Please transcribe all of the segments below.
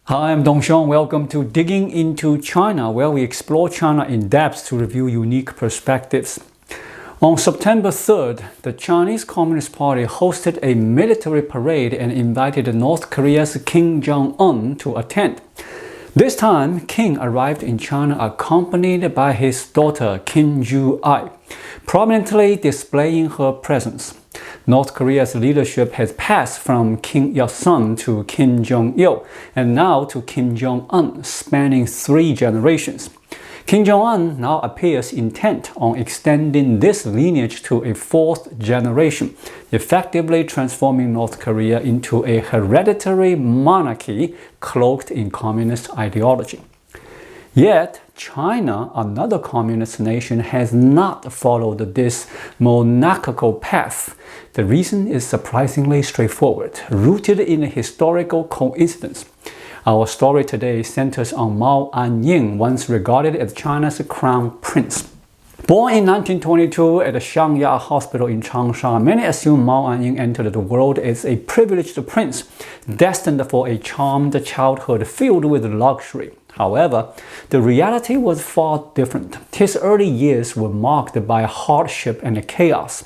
Hi, I'm Dong. Welcome to Digging into China, where we explore China in depth to review unique perspectives. On September 3rd, the Chinese Communist Party hosted a military parade and invited North Korea's Kim Jong-un to attend. This time, Kim arrived in China accompanied by his daughter Kim Ju-ai, prominently displaying her presence. North Korea's leadership has passed from Kim Il-sung to Kim Jong-il and now to Kim Jong-un, spanning 3 generations. Kim Jong-un now appears intent on extending this lineage to a 4th generation, effectively transforming North Korea into a hereditary monarchy cloaked in communist ideology. Yet, China, another communist nation, has not followed this monarchical path. The reason is surprisingly straightforward, rooted in a historical coincidence. Our story today centers on Mao Anying, once regarded as China's crown prince. Born in 1922 at the Shangyao Hospital in Changsha, many assume Mao Anying entered the world as a privileged prince, destined for a charmed childhood filled with luxury. However, the reality was far different. His early years were marked by hardship and chaos.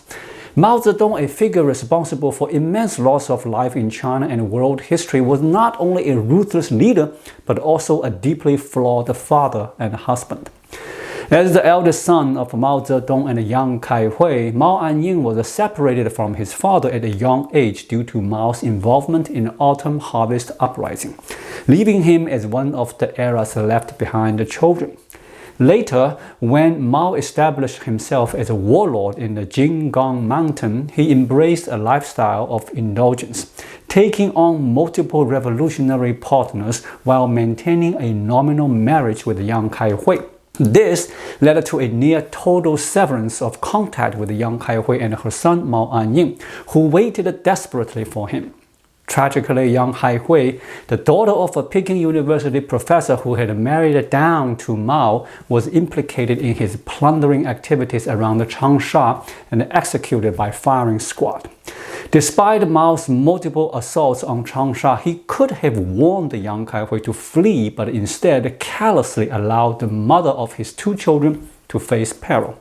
Mao Zedong, a figure responsible for immense loss of life in China and world history, was not only a ruthless leader, but also a deeply flawed father and husband. As the eldest son of Mao Zedong and young Kai-hui, Mao Anying was separated from his father at a young age due to Mao's involvement in the Autumn Harvest Uprising, leaving him as one of the era's left behind children. Later, when Mao established himself as a warlord in the Jinggang Mountain, he embraced a lifestyle of indulgence, taking on multiple revolutionary partners while maintaining a nominal marriage with young Kai-hui. This led to a near-total severance of contact with young Kai-hui and her son Mao Anying, who waited desperately for him. Tragically, young Kai-hui, the daughter of a Peking University professor who had married down to Mao, was implicated in his plundering activities around Changsha and executed by firing squad. Despite Mao's multiple assaults on Changsha, he could have warned the young Kai-hui to flee, but instead callously allowed the mother of his 2 children to face peril.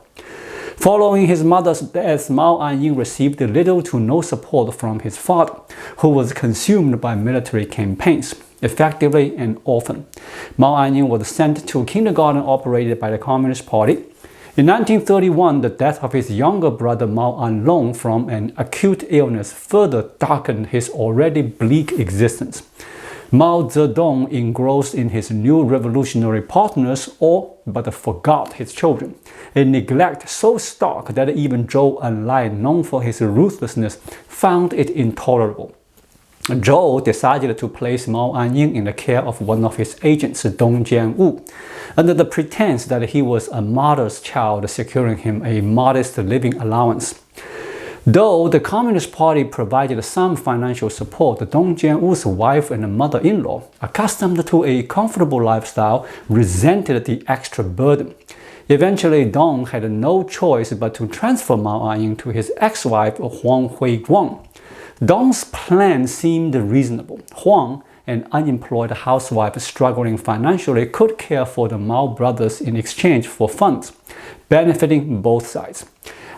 Following his mother's death, Mao Anying received little to no support from his father, who was consumed by military campaigns, effectively an orphan. Mao Anying was sent to kindergarten operated by the Communist Party. In 1931, the death of his younger brother Mao Anying from an acute illness further darkened his already bleak existence. Mao Zedong engrossed in his new revolutionary partners but forgot his children, a neglect so stark that even Zhou Enlai, known for his ruthlessness, found it intolerable. Zhou decided to place Mao Anying in the care of one of his agents, Dong Jianwu, under the pretense that he was a martyr's child, securing him a modest living allowance. Though the Communist Party provided some financial support, Dong Jianwu's wife and mother-in-law, accustomed to a comfortable lifestyle, resented the extra burden. Eventually, Dong had no choice but to transfer Mao Anying to his ex-wife, Huang Huiguang. Dong's plan seemed reasonable. Huang, an unemployed housewife struggling financially, could care for the Mao brothers in exchange for funds, benefiting both sides.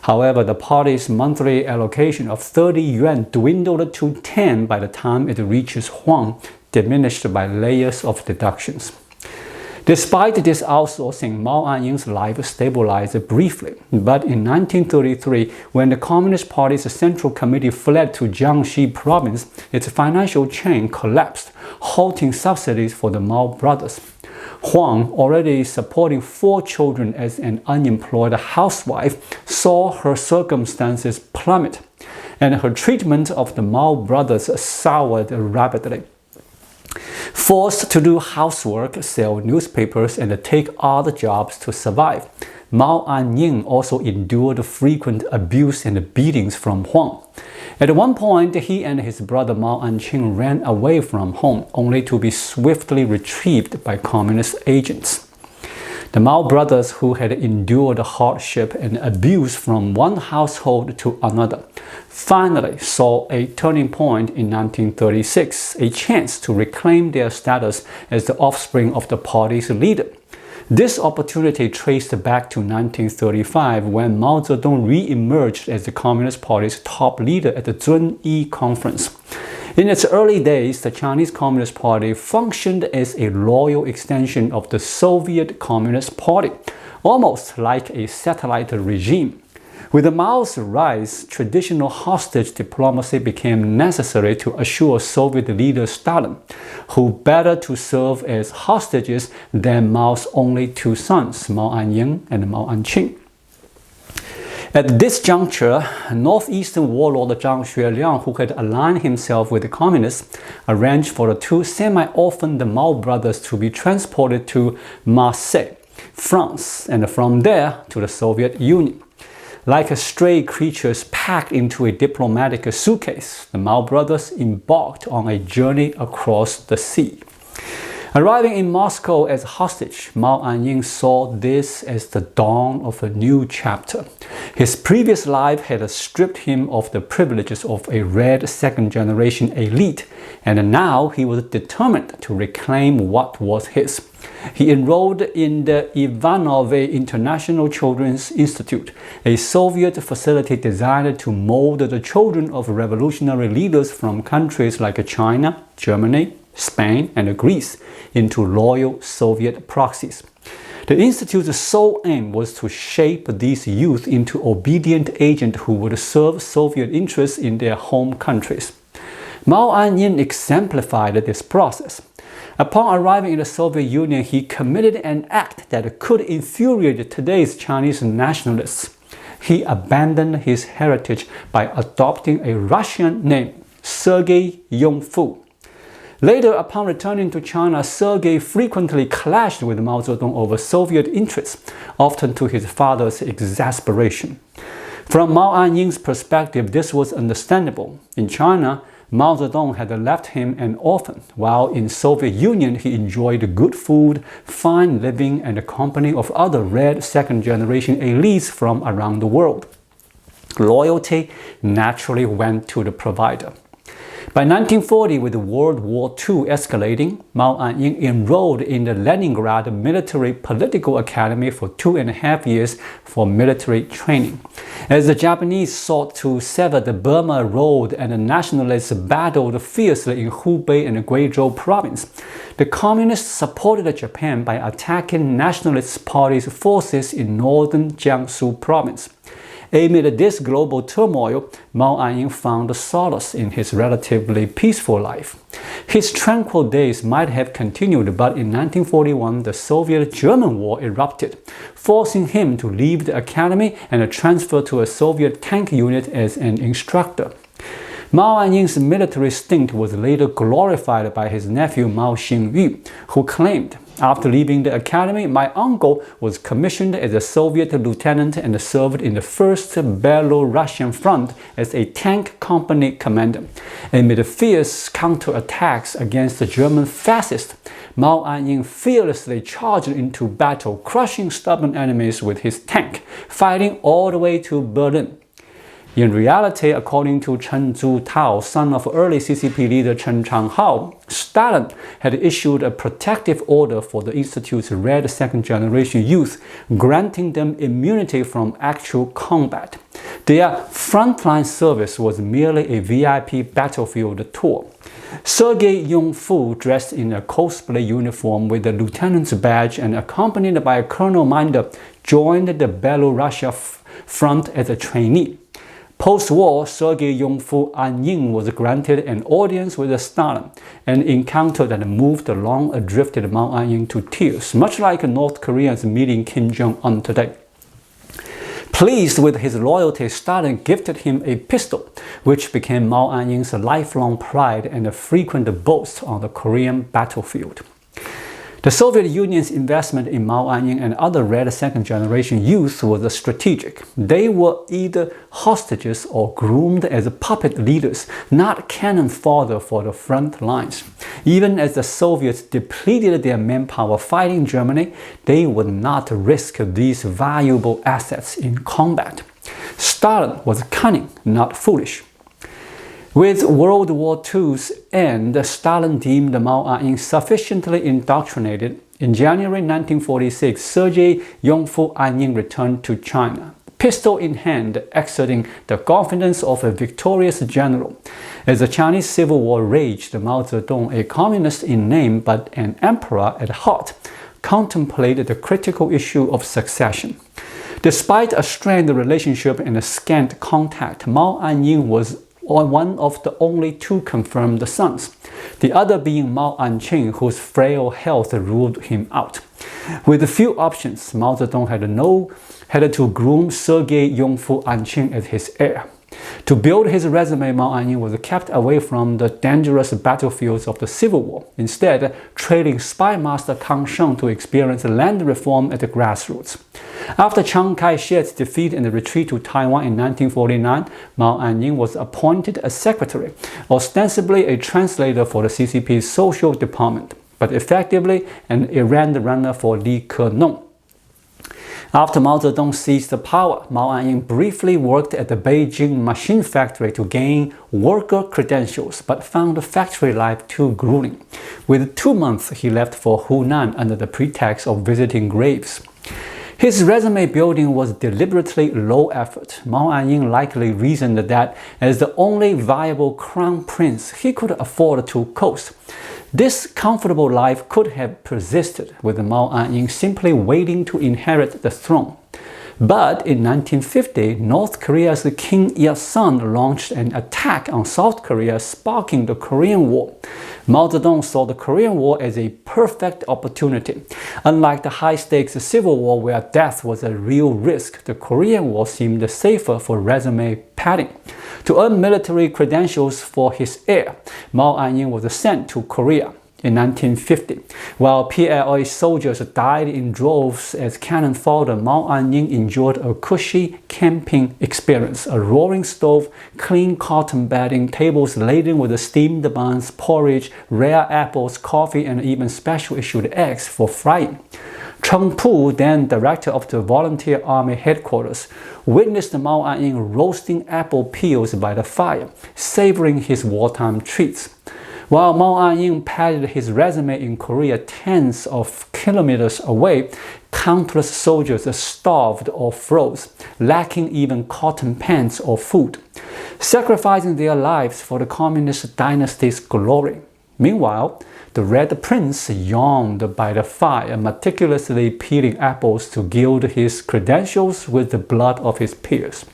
However, the party's monthly allocation of 30 yuan dwindled to 10 by the time it reaches Huang, diminished by layers of deductions. Despite this outsourcing, Mao Anying's life stabilized briefly, but in 1933, when the Communist Party's Central Committee fled to Jiangxi province, its financial chain collapsed, halting subsidies for the Mao brothers. Huang, already supporting 4 children as an unemployed housewife, saw her circumstances plummet, and her treatment of the Mao brothers soured rapidly. Forced to do housework, sell newspapers, and take odd jobs to survive, Mao Anying also endured frequent abuse and beatings from Huang. At one point, he and his brother Mao Anying ran away from home, only to be swiftly retrieved by communist agents. The Mao brothers, who had endured hardship and abuse from one household to another, finally saw a turning point in 1936, a chance to reclaim their status as the offspring of the party's leader. This opportunity traced back to 1935 when Mao Zedong re-emerged as the Communist Party's top leader at the Zunyi Conference. In its early days, the Chinese Communist Party functioned as a loyal extension of the Soviet Communist Party, almost like a satellite regime. With Mao's rise, traditional hostage diplomacy became necessary to assure Soviet leader Stalin, who better to serve as hostages than Mao's only two sons, Mao Anying and Mao Anying. At this juncture, northeastern warlord Zhang Xueliang, who had aligned himself with the communists, arranged for the two semi-orphaned Mao brothers to be transported to Marseille, France, and from there to the Soviet Union. Like stray creatures packed into a diplomatic suitcase, the Mao brothers embarked on a journey across the sea. Arriving in Moscow as hostage, Mao Anying saw this as the dawn of a new chapter. His previous life had stripped him of the privileges of a red second-generation elite, and now he was determined to reclaim what was his. He enrolled in the Ivanovo International Children's Institute, a Soviet facility designed to mold the children of revolutionary leaders from countries like China, Germany, Spain, and Greece into loyal Soviet proxies. The Institute's sole aim was to shape these youth into obedient agents who would serve Soviet interests in their home countries. Mao Anying exemplified this process. Upon arriving in the Soviet Union, he committed an act that could infuriate today's Chinese nationalists. He abandoned his heritage by adopting a Russian name, Sergei Yunfu. Later, upon returning to China, Sergei frequently clashed with Mao Zedong over Soviet interests, often to his father's exasperation. From Mao Anying's perspective, this was understandable. In China, Mao Zedong had left him an orphan, while in Soviet Union he enjoyed good food, fine living, and the company of other red second-generation elites from around the world. Loyalty naturally went to the provider. By 1940, with World War II escalating, Mao Anying enrolled in the Leningrad Military Political Academy for 2.5 years for military training. As the Japanese sought to sever the Burma Road and the nationalists battled fiercely in Hubei and Guizhou province, the communists supported Japan by attacking nationalist party's forces in northern Jiangsu province. Amid this global turmoil, Mao Anying found solace in his relatively peaceful life. His tranquil days might have continued, but in 1941 the Soviet-German War erupted, forcing him to leave the academy and transfer to a Soviet tank unit as an instructor. Mao Anying's military stint was later glorified by his nephew Mao Xingyu, who claimed, "After leaving the academy, my uncle was commissioned as a Soviet lieutenant and served in the First Belarusian Front as a tank company commander. Amid fierce counterattacks against the German fascists, Mao Anying fearlessly charged into battle, crushing stubborn enemies with his tank, fighting all the way to Berlin." In reality, according to Chen Zhutao, son of early CCP leader Chen Changhao, Stalin had issued a protective order for the Institute's red second-generation youth, granting them immunity from actual combat. Their frontline service was merely a VIP battlefield tour. Sergei Yunfu, dressed in a cosplay uniform with a lieutenant's badge and accompanied by a colonel minder, joined the Belarusia front as a trainee. Post-war, Sergei Yunfu Anying was granted an audience with Stalin, an encounter that moved the long-adrifted Mao Anying to tears, much like North Koreans meeting Kim Jong-un today. Pleased with his loyalty, Stalin gifted him a pistol, which became Mao Anying's lifelong pride and a frequent boast on the Korean battlefield. The Soviet Union's investment in Mao Anying and other red second-generation youth was strategic. They were either hostages or groomed as puppet leaders, not cannon fodder for the front lines. Even as the Soviets depleted their manpower fighting Germany, they would not risk these valuable assets in combat. Stalin was cunning, not foolish. With World War II's end, Stalin deemed Mao Anying sufficiently indoctrinated. In January 1946, Sergei Yunfu returned to China, pistol in hand, exerting the confidence of a victorious general. As the Chinese Civil War raged, Mao Zedong, a communist in name but an emperor at heart, contemplated the critical issue of succession. Despite a strained relationship and a scant contact, Mao Anying was one of the only two confirmed sons, the other being Mao Anying, whose frail health ruled him out. With few options, Mao Zedong had to groom Sergei Yunfu as his heir. To build his resume, Mao Anying was kept away from the dangerous battlefields of the Civil War, instead trailing spy master Kang Sheng to experience land reform at the grassroots. After Chiang Kai-shek's defeat and the retreat to Taiwan in 1949, Mao Anying was appointed as secretary, ostensibly a translator for the CCP's social department, but effectively an errand runner for Li Ke-nong. After Mao Zedong seized power, Mao Anying briefly worked at the Beijing machine factory to gain worker credentials, but found the factory life too grueling. Within 2 months, he left for Hunan under the pretext of visiting graves. His resume building was deliberately low effort. Mao Anying likely reasoned that as the only viable crown prince, he could afford to coast. This comfortable life could have persisted, with Mao Anying simply waiting to inherit the throne. But in 1950, North Korea's Kim Il-sung launched an attack on South Korea, sparking the Korean War. Mao Zedong saw the Korean War as a perfect opportunity. Unlike the high-stakes Civil War where death was a real risk, the Korean War seemed safer for resume padding. To earn military credentials for his heir, Mao Anying was sent to Korea in 1950. While PLA soldiers died in droves as cannon fodder, Mao Anying enjoyed a cushy camping experience, a roaring stove, clean cotton bedding, tables laden with steamed buns, porridge, rare apples, coffee, and even special issued eggs for frying. Chung Pu, then director of the Volunteer Army headquarters, witnessed Mao Anying roasting apple peels by the fire, savoring his wartime treats. While Mao Anying padded his resume in Korea tens of kilometers away, countless soldiers starved or froze, lacking even cotton pants or food, sacrificing their lives for the communist dynasty's glory. Meanwhile, the Red Prince yawned by the fire, meticulously peeling apples to gild his credentials with the blood of his peers.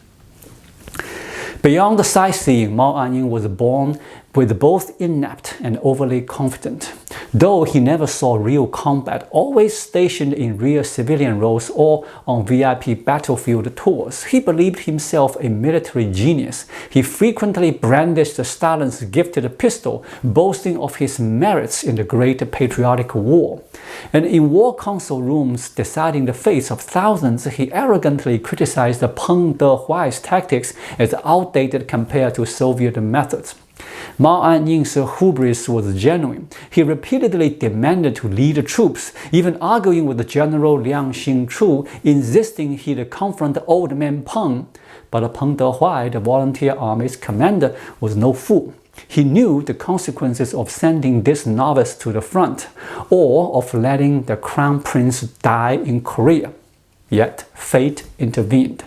Beyond the sightseeing, Mao Anying was born with both inept and overly confident. Though he never saw real combat, always stationed in rear civilian roles or on VIP battlefield tours, he believed himself a military genius. He frequently brandished Stalin's gifted pistol, boasting of his merits in the Great Patriotic War. And in war council rooms deciding the fates of thousands, he arrogantly criticized Peng Dehuai's tactics as outdated compared to Soviet methods. Mao Anying's hubris was genuine. He repeatedly demanded to lead troops, even arguing with General Liang Xingchu, insisting he'd confront old man Peng. But Peng Dehuai, the Volunteer Army's commander, was no fool. He knew the consequences of sending this novice to the front, or of letting the crown prince die in Korea. Yet, fate intervened.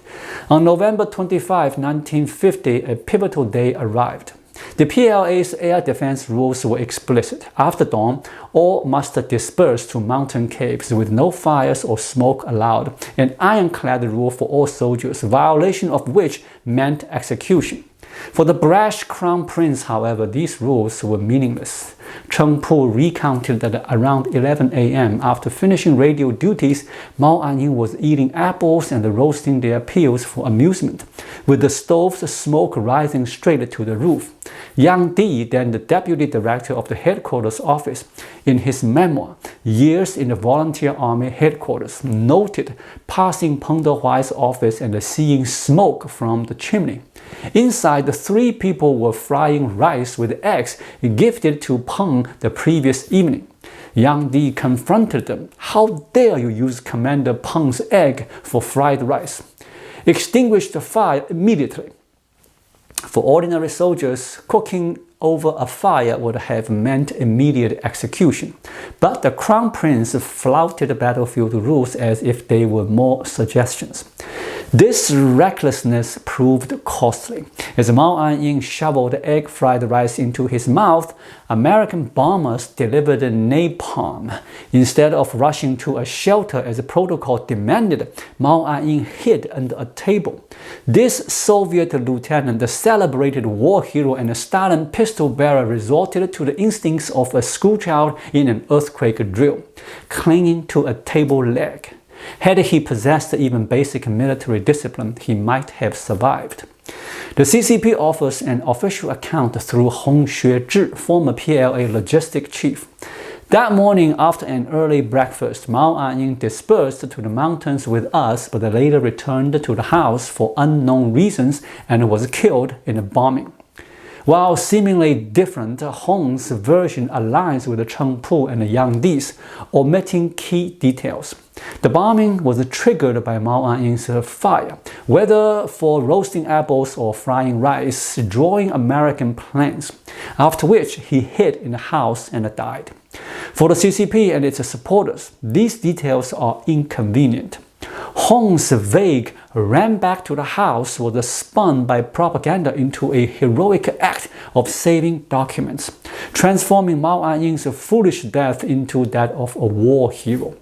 On November 25, 1950, a pivotal day arrived. The PLA's air defense rules were explicit. After dawn, all must disperse to mountain caves with no fires or smoke allowed, an ironclad rule for all soldiers, violation of which meant execution. For the brash crown prince, however, these rules were meaningless. Cheng-pu recounted that around 11 a.m., after finishing radio duties, Mao Anying was eating apples and roasting their peels for amusement, with the stove's smoke rising straight to the roof. Yang Di, then the deputy director of the headquarters office, in his memoir, Years in the Volunteer Army Headquarters, noted passing Peng Dehuai's office and seeing smoke from the chimney. Inside, the three people were frying rice with eggs gifted to Peng the previous evening. Yang Di confronted them. "How dare you use Commander Peng's egg for fried rice? Extinguish the fire immediately." For ordinary soldiers, cooking over a fire would have meant immediate execution. But the Crown Prince flouted the battlefield rules as if they were more suggestions. This recklessness proved costly. As Mao Anying shoveled egg fried rice into his mouth, American bombers delivered napalm. Instead of rushing to a shelter as protocol demanded, Mao Anying hid under a table. This Soviet lieutenant, the celebrated war hero and Stalin pistol bearer, resorted to the instincts of a schoolchild in an earthquake drill, clinging to a table leg. Had he possessed even basic military discipline, he might have survived. The CCP offers an official account through Hong Xuezhi, former PLA logistic chief. That morning, after an early breakfast, Mao Anying dispersed to the mountains with us, but later returned to the house for unknown reasons and was killed in a bombing. While seemingly different, Hong's version aligns with Cheng-pu and Yang Di's, omitting key details. The bombing was triggered by Mao Anying's fire, whether for roasting apples or frying rice, drawing American planes, after which he hid in the house and died. For the CCP and its supporters, these details are inconvenient. Hong's vague "ran back to the house" was spun by propaganda into a heroic act of saving documents, transforming Mao Anying's foolish death into that of a war hero.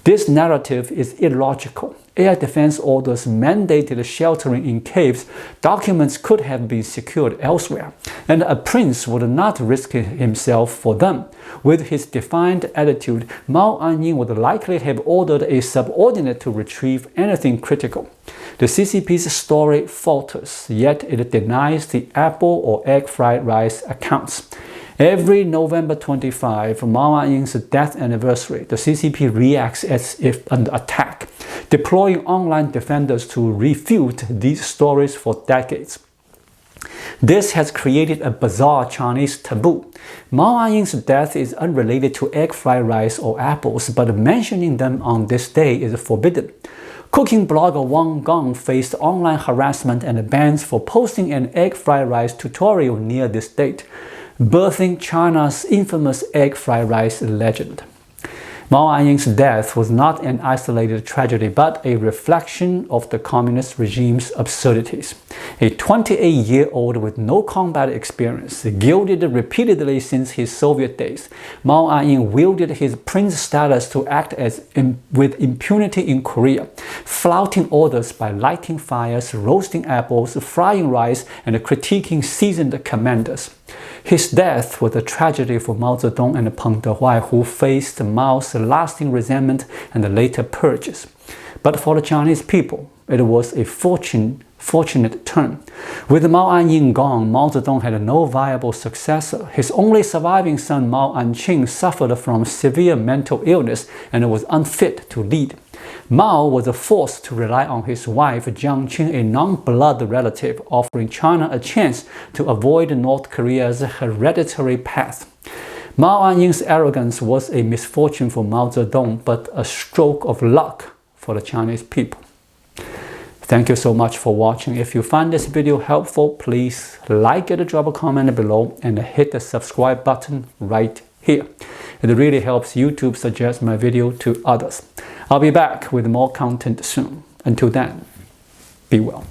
This narrative is illogical. Air defense orders mandated sheltering in caves. Documents could have been secured elsewhere, and a prince would not risk himself for them. With his defiant attitude, Mao Anying would likely have ordered a subordinate to retrieve anything critical. The CCP's story falters, yet it denies the apple or egg fried rice accounts. Every November 25, Mao Anying's death anniversary, the CCP reacts as if under attack, deploying online defenders to refute these stories for decades. This has created a bizarre Chinese taboo. Mao Anying's death is unrelated to egg fried rice or apples, but mentioning them on this day is forbidden. Cooking blogger Wang Gong faced online harassment and bans for posting an egg fried rice tutorial near this date, birthing China's infamous egg fried rice legend. Mao Anying's death was not an isolated tragedy, but a reflection of the communist regime's absurdities. A 28-year-old with no combat experience, gilded repeatedly since his Soviet days, Mao Anying wielded his prince status to act with impunity in Korea, flouting orders by lighting fires, roasting apples, frying rice, and critiquing seasoned commanders. His death was a tragedy for Mao Zedong and Peng Dehuai, who faced Mao's lasting resentment and later purges. But for the Chinese people, it was a fortunate turn. With Mao Anying gone, Mao Zedong had no viable successor. His only surviving son, Mao Anying, suffered from severe mental illness and was unfit to lead. Mao was forced to rely on his wife Jiang Qing, a non-blood relative, offering China a chance to avoid North Korea's hereditary path. Mao Anying's arrogance was a misfortune for Mao Zedong, but a stroke of luck for the Chinese people. Thank you so much for watching. If you find this video helpful, please like it, drop a comment below, and hit the subscribe button right here. It really helps YouTube suggest my video to others. I'll be back with more content soon. Until then, be well.